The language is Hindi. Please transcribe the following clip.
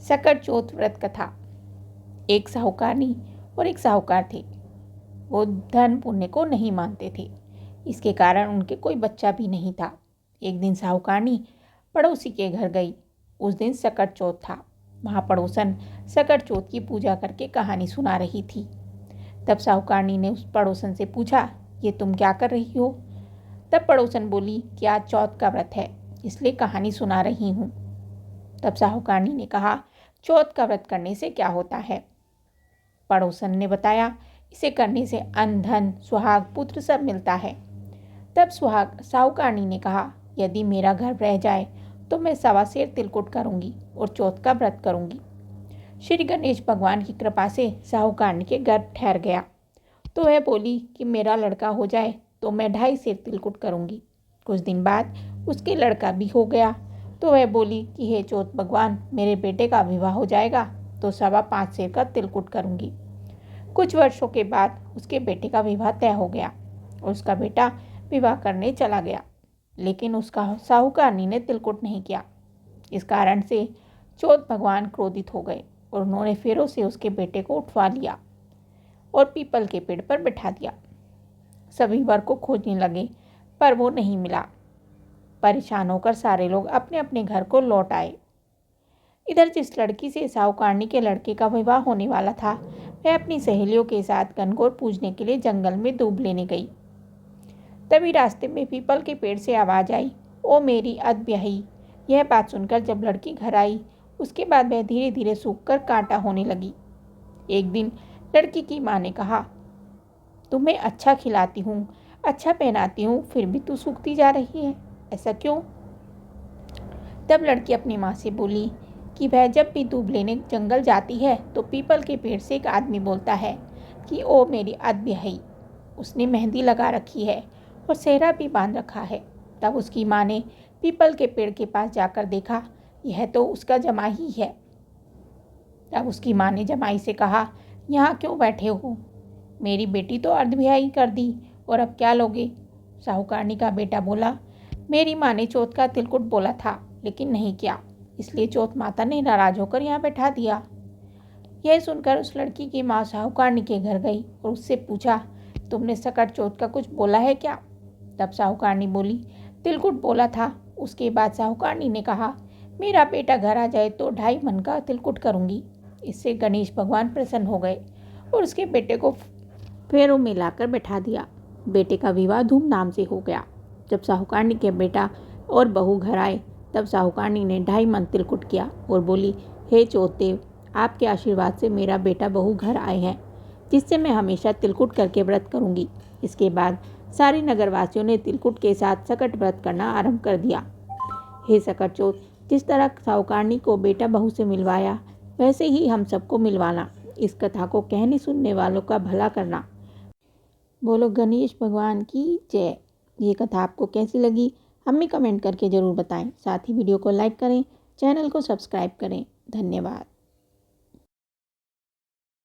सकट चौथ व्रत कथा। एक साहूकारनी और एक साहूकार थे। वो धन पुण्य को नहीं मानते थे, इसके कारण उनके कोई बच्चा भी नहीं था। एक दिन साहूकारनी पड़ोसी के घर गई। उस दिन सकट चौथ था। वहाँ पड़ोसन सकट चौथ की पूजा करके कहानी सुना रही थी। तब साहूकारनी ने उस पड़ोसन से पूछा, ये तुम क्या कर रही हो? तब पड़ोसन बोली कि आज चौथ का व्रत है, इसलिए कहानी सुना रही हूँ। तब साहूकारनी ने कहा, चौथ का व्रत करने से क्या होता है? पड़ोसन ने बताया, इसे करने से अन्न धन सुहाग पुत्र सब मिलता है। तब साहूकारनी ने कहा, यदि मेरा घर रह जाए तो मैं 1.25 सेर तिलकुट करूंगी और चौथ का व्रत करूंगी। श्री गणेश भगवान की कृपा से साहूकारनी के घर ठहर गया तो वह बोली कि मेरा लड़का हो जाए तो मैं 2.5 सेर तिलकुट करूंगी। कुछ दिन बाद उसके लड़का भी हो गया तो वह बोली कि हे चौथ भगवान, मेरे बेटे का विवाह हो जाएगा तो 5.25 सेर का तिलकुट करूंगी। कुछ वर्षों के बाद उसके बेटे का विवाह तय हो गया और उसका बेटा विवाह करने चला गया, लेकिन उसका साहूकारनी ने तिलकुट नहीं किया। इस कारण से चौथ भगवान क्रोधित हो गए और उन्होंने फेरों से उसके बेटे को उठवा लिया और पीपल के पेड़ पर बिठा दिया। सभी वर को खोजने लगे पर वो नहीं मिला। परेशान होकर सारे लोग अपने अपने घर को लौट आए। इधर जिस लड़की से साहूकारनी के लड़के का विवाह होने वाला था, वह अपनी सहेलियों के साथ गणगौर पूजने के लिए जंगल में दूब लेने गई। तभी रास्ते में पीपल के पेड़ से आवाज आई, ओ मेरी अधब्याही। यह बात सुनकर जब लड़की घर आई, उसके बाद वह धीरे धीरे सूखकर कांटा होने लगी। एक दिन लड़की की माँ ने कहा, तुम्हें अच्छा खिलाती हूँ, अच्छा पहनाती हूँ, फिर भी तू सूखती जा रही है, ऐसा क्यों? तब लड़की अपनी माँ से बोली कि वह जब भी दूब लेने जंगल जाती है तो पीपल के पेड़ से एक आदमी बोलता है कि ओ मेरी अधब्याही। उसने मेहंदी लगा रखी है और सेहरा भी बांध रखा है। तब उसकी माँ ने पीपल के पेड़ के पास जाकर देखा, यह तो उसका जमाई ही है। तब उसकी माँ ने जमाई से कहा, यहाँ क्यों बैठे हो? मेरी बेटी तो अर्धब्याही कर दी और अब क्या लोगे? साहूकारनी का बेटा बोला, मेरी माँ ने चौथ का तिलकुट बोला था लेकिन नहीं किया, इसलिए चौथ माता ने नाराज होकर यहाँ बैठा दिया। यह सुनकर उस लड़की की माँ साहूकारनी के घर गई और उससे पूछा, तुमने सकट चौथ का कुछ बोला है क्या? तब साहूकारनी बोली, तिलकुट बोला था। उसके बाद साहूकारनी ने कहा, मेरा बेटा घर आ जाए तो 2.5 मन का तिलकुट करूंगी। इससे गणेश भगवान प्रसन्न हो गए और उसके बेटे को फेरों में लाकर बैठा दिया। बेटे का विवाह धूमधाम से हो गया। जब साहूकारनी के बेटा और बहू घर आए तब साहूकारनी ने 2.5 मन तिलकुट किया और बोली, हे चौथदेव, आपके आशीर्वाद से मेरा बेटा बहू घर आए हैं, जिससे मैं हमेशा तिलकुट करके व्रत करूंगी। इसके बाद सारे नगरवासियों ने तिलकुट के साथ सकट व्रत करना आरंभ कर दिया। हे सकट चौथ, जिस तरह साहूकारनी को बेटा बहू से मिलवाया, वैसे ही हम सबको मिलवाना। इस कथा को कहने सुनने वालों का भला करना। बोलो गणेश भगवान की जय। ये कथा आपको कैसी लगी हमें कमेंट करके ज़रूर बताएं। साथ ही वीडियो को लाइक करें, चैनल को सब्सक्राइब करें। धन्यवाद।